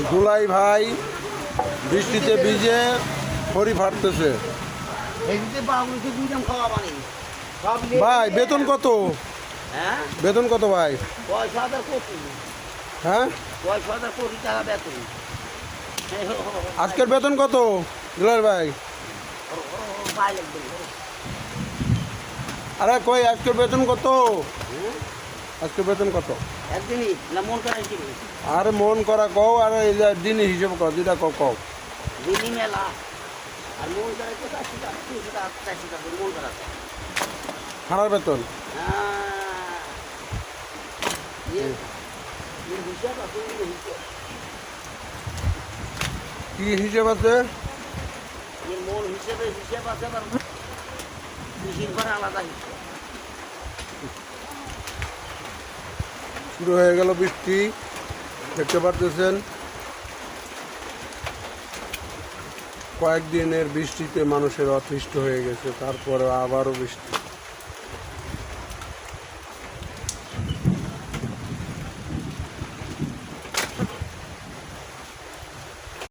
দুলাই ভাই বৃষ্টিতে ভিজে খড়ি ফাটতেছে। ভাই বেতন কত? বেতন কত ভাই? হ্যাঁ আজকের বেতন কত দুলাই ভাই? আরে কই আজকের বেতন কত? আজকের বেতন কত? আরে মন করা কও আর দিন হিসেব কর, দুইটা কও। খানার বেতন কি হিসেব আছে? শুরু হয়ে গেল বৃষ্টি, দেখতে পারতেছেন। কয়েকদিনের বৃষ্টিতে মানুষের অতিষ্ঠ হয়ে গেছে, তারপরে আবারও বৃষ্টি।